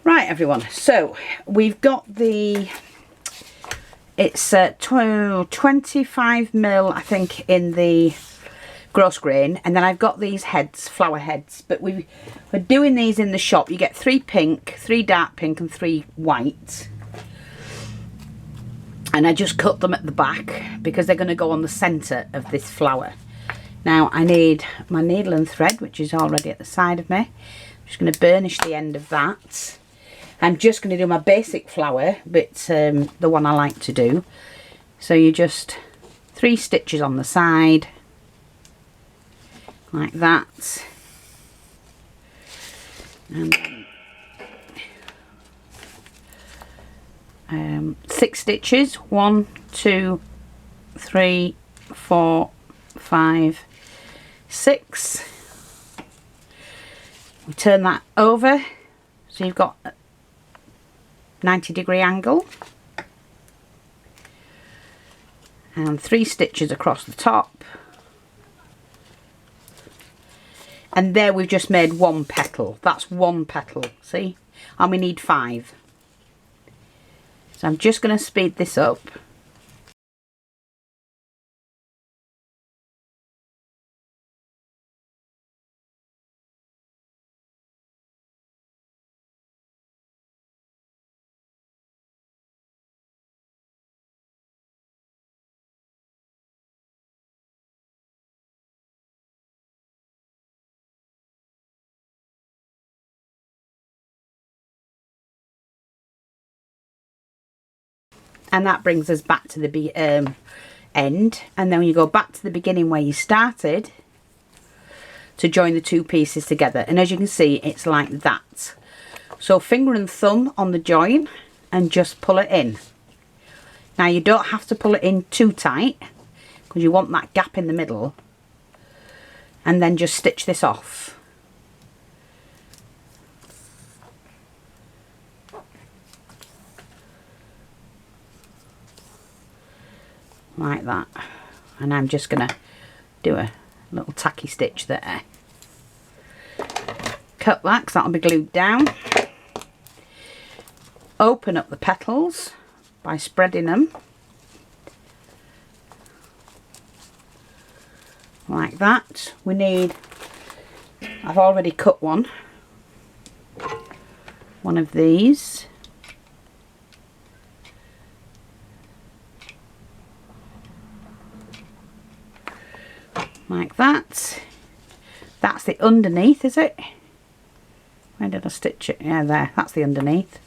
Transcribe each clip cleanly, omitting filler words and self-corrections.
Right, everyone, so we've got the, it's 25mm, I think, in the gross grain, and then I've got these heads, flower heads, but we're doing these in the shop. You get 3 pink, 3 dark pink and 3 white, and I just cut them at the back because they're going to go on the centre of this flower. Now I need my needle and thread, which is already at the side of me. I'm just going to burnish the end of that. I'm just going to do my basic flower, but the one I like to do. So you just 3 stitches on the side, like that, and then 6 stitches, 1, 2, 3, 4, 5, 6. We turn that over, so you've got 90-degree angle, and 3 stitches across the top, and there we've just made 1 petal. That's 1 petal, see, and we need 5. So I'm just going to speed this up. And that brings us back to the end, and then you go back to the beginning where you started to join the 2 pieces together, and as you can see it's like that. So finger and thumb on the join and just pull it in. Now you don't have to pull it in too tight because you want that gap in the middle, and then just stitch this off. Like that, and I'm just gonna do a little tacky stitch there. Cut that because that'll be glued down. Open up the petals by spreading them like that. We need, I've already cut one of these. Like that. That's the underneath, is it? Where did I stitch it? Yeah, there. That's the underneath.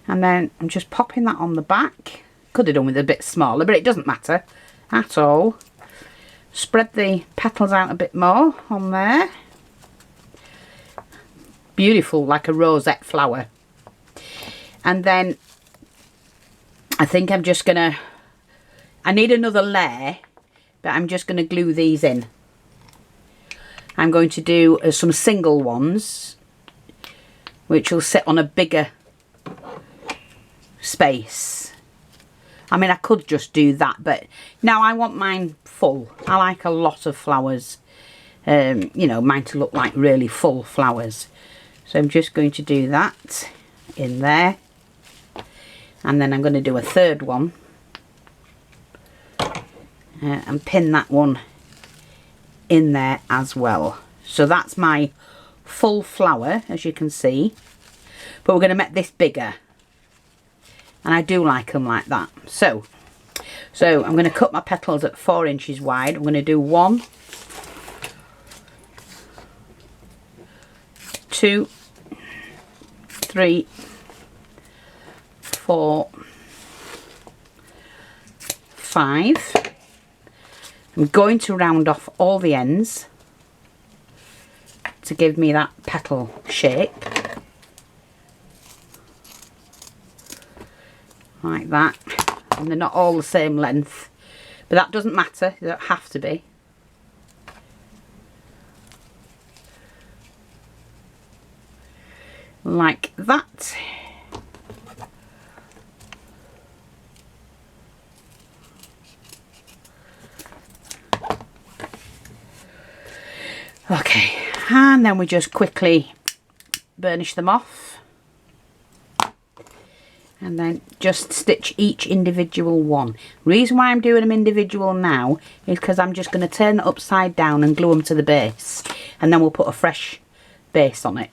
And then I'm just popping that on the back. Could have done with it a bit smaller, but it doesn't matter at all. Spread the petals out a bit more on there. Beautiful, like a rosette flower. And then I think I'm just gonna, I need another layer, but I'm just going to glue these in. I'm going to do some single ones which will sit on a bigger space. I mean, I could just do that, but now I want mine full. I like a lot of flowers, you know, mine to look like really full flowers. So I'm just going to do that in there, and then I'm going to do a third one. And pin that one in there as well. So that's my full flower, as you can see, but we're going to make this bigger, and I do like them like that. So I'm going to cut my petals at 4 inches wide. I'm going to do 1, 2, 3, 4, 5. I'm going to round off all the ends to give me that petal shape. Like that. And they're not all the same length, but that doesn't matter, they don't have to be. Like that. Okay, and then we just quickly burnish them off. And then just stitch each individual one. Reason why I'm doing them individual now is because I'm just going to turn it upside down and glue them to the base. And then we'll put a fresh base on it.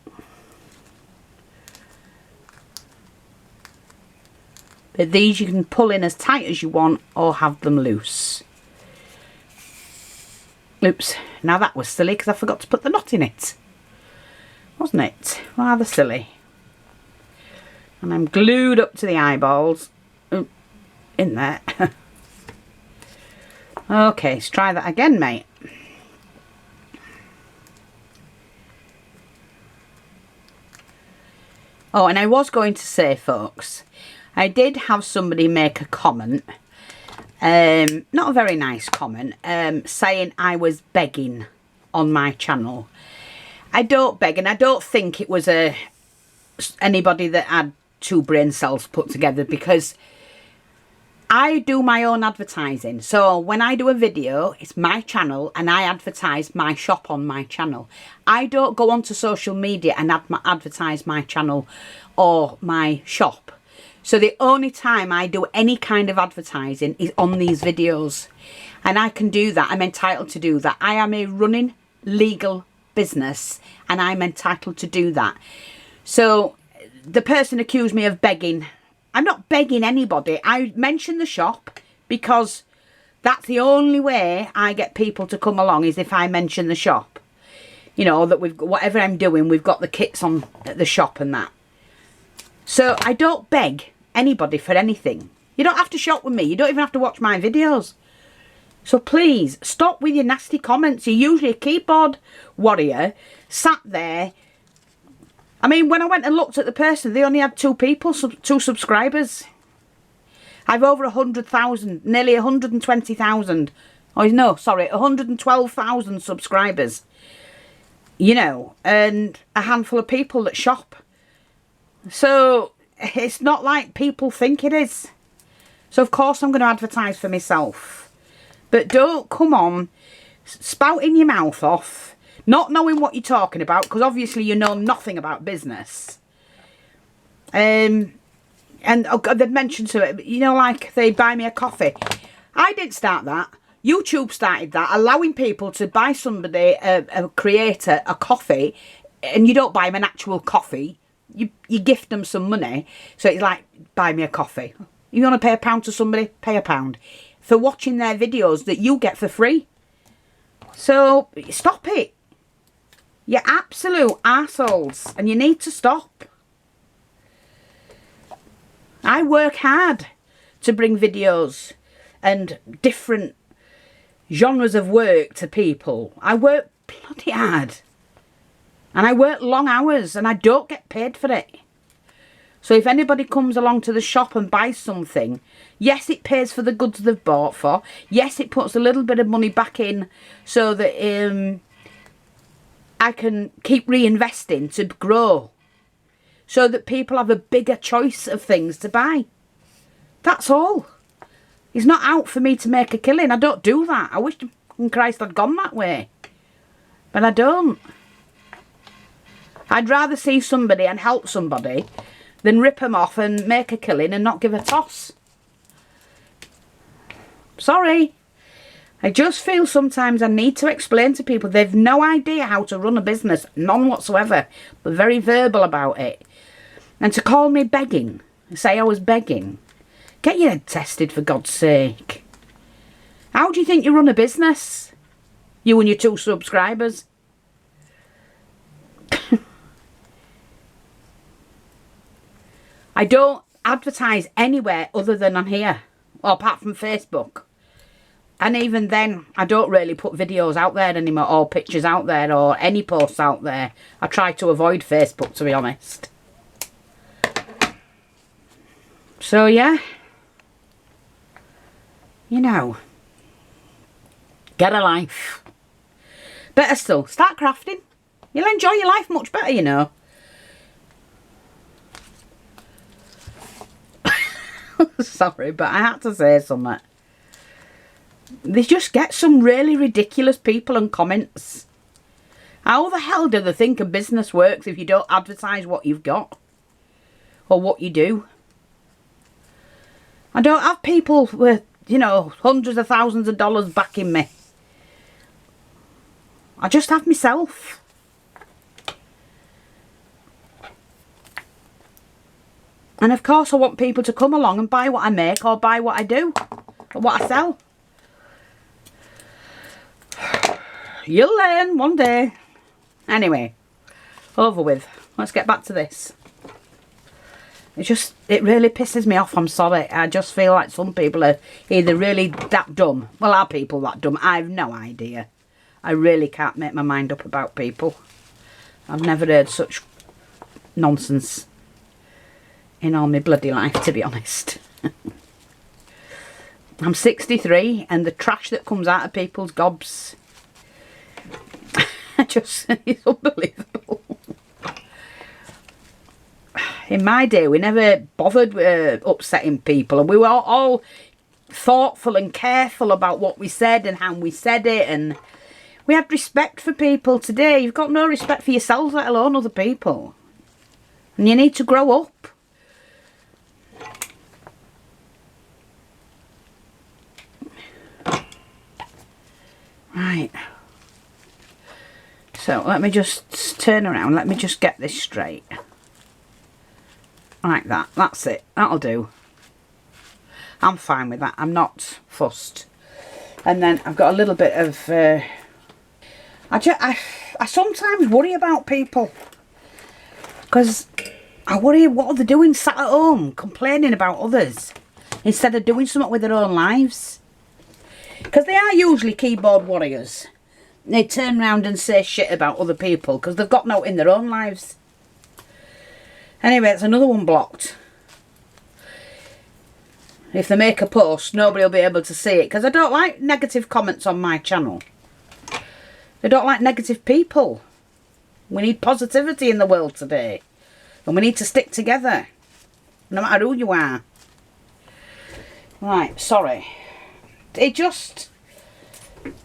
But these you can pull in as tight as you want or have them loose. Oops, now that was silly because I forgot to put the knot in it. Wasn't it? Rather silly. And I'm glued up to the eyeballs. Ooh, in there. Okay, let's try that again, mate. Oh, and I was going to say, folks, I did have somebody make a comment, not a very nice comment, saying I was begging on my channel. I don't beg, and I don't think it was anybody that had 2 brain cells put together, because I do my own advertising. So when I do a video, it's my channel and I advertise my shop on my channel. I don't go onto social media and advertise my channel or my shop. So the only time I do any kind of advertising is on these videos. And I can do that. I'm entitled to do that. I am a running legal business and I'm entitled to do that. So the person accused me of begging. I'm not begging anybody. I mention the shop because that's the only way I get people to come along, is if I mention the shop. You know, that we've got, whatever I'm doing, we've got the kits on at the shop and that. So I don't beg anybody for anything. You don't have to shop with me. You don't even have to watch my videos. So please, stop with your nasty comments. You're usually a keyboard warrior, sat there. I mean, when I went and looked at the person, they only had 2 people, 2 subscribers. I've over 100,000, nearly 120,000. Oh, no, sorry, 112,000 subscribers. You know, and a handful of people that shop. So it's not like people think it is. So of course I'm going to advertise for myself. But don't come on spouting your mouth off, not knowing what you're talking about, because obviously you know nothing about business. And they'd mentioned to it, you know, like they buy me a coffee. I didn't start that. YouTube started that, allowing people to buy somebody, a creator, a coffee, and you don't buy them an actual coffee. You gift them some money. So it's like, buy me a coffee. You want to pay £1 to somebody? Pay £1 for watching their videos that you get for free. So stop it. You're absolute arseholes and you need to stop. I work hard to bring videos and different genres of work to people. I work bloody hard. And I work long hours and I don't get paid for it. So if anybody comes along to the shop and buys something, yes, it pays for the goods they've bought for. Yes, it puts a little bit of money back in so that I can keep reinvesting to grow. So that people have a bigger choice of things to buy. That's all. It's not out for me to make a killing. I don't do that. I wish in Christ I'd gone that way. But I don't. I'd rather see somebody and help somebody than rip them off and make a killing and not give a toss. Sorry. I just feel sometimes I need to explain to people they've no idea how to run a business. None whatsoever. But very verbal about it. And to call me begging. Say I was begging. Get your head tested, for God's sake. How do you think you run a business? You and your 2 subscribers. I don't advertise anywhere other than on here, or apart from Facebook. And even then, I don't really put videos out there anymore, or pictures out there, or any posts out there. I try to avoid Facebook, to be honest. So, yeah. You know. Get a life. Better still, start crafting. You'll enjoy your life much better, you know. Sorry, but I had to say something. They just get some really ridiculous people and comments. How the hell do they think a business works if you don't advertise what you've got? Or what you do? I don't have people with, you know, hundreds of thousands of dollars backing me. I just have myself. And of course I want people to come along and buy what I make or buy what I do or what I sell. You'll learn one day. Anyway, over with. Let's get back to this. It really pisses me off, I'm sorry. I just feel like some people are either really that dumb. Well, are people that dumb? I have no idea. I really can't make my mind up about people. I've never heard such nonsense in all my bloody life, to be honest. I'm 63 and the trash that comes out of people's gobs, it's unbelievable. In my day, we never bothered upsetting people, and we were all thoughtful and careful about what we said and how we said it, and we had respect for people. Today, you've got no respect for yourselves, let alone other people. And you need to grow up. Right. So, let me just turn around. Let me just get this straight. Like that. That's it. That'll do. I'm fine with that. I'm not fussed. And then I've got a little bit of... I sometimes worry about people. Because I worry, what are they doing sat at home complaining about others instead of doing something with their own lives? Because they are usually keyboard warriors. They turn around and say shit about other people because they've got no in their own lives. Anyway, it's another one blocked. If they make a post, nobody will be able to see it because I don't like negative comments on my channel. I don't like negative people. We need positivity in the world today. And we need to stick together. No matter who you are. Right, sorry. It just...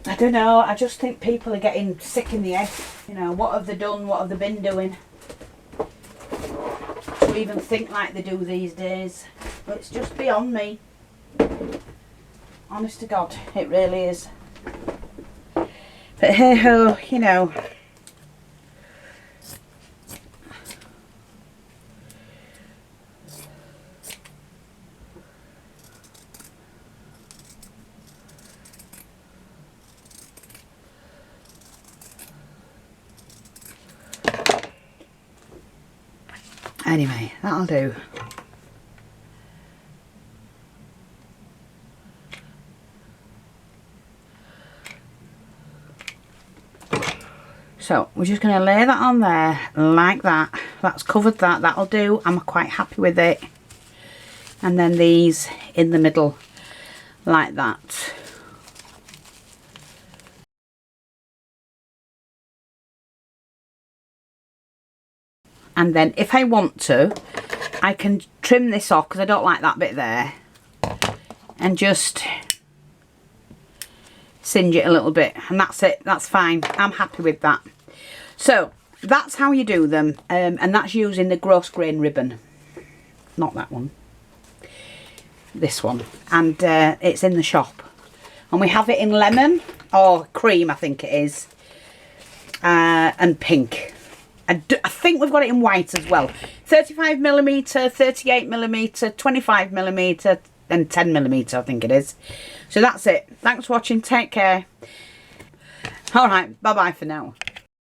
I don't know, I just think people are getting sick in the head. You know, what have they done? What have they been doing? To even think like they do these days. But it's just beyond me. Honest to God, it really is. But hey ho, you know. Anyway, that'll do. So we're just going to lay that on there like that. That's covered that. That'll do. I'm quite happy with it. And then these in the middle like that. And then if I want to, I can trim this off because I don't like that bit there. And just singe it a little bit. And that's it. That's fine. I'm happy with that. So, that's how you do them. And that's using the gross grain ribbon. Not that one. This one. And it's in the shop. And we have it in lemon. Or cream, I think it is. And pink. I think we've got it in white as well. 35mm, 38mm, 25mm and 10mm I think it is. So that's it. Thanks for watching. Take care. Alright, bye bye for now.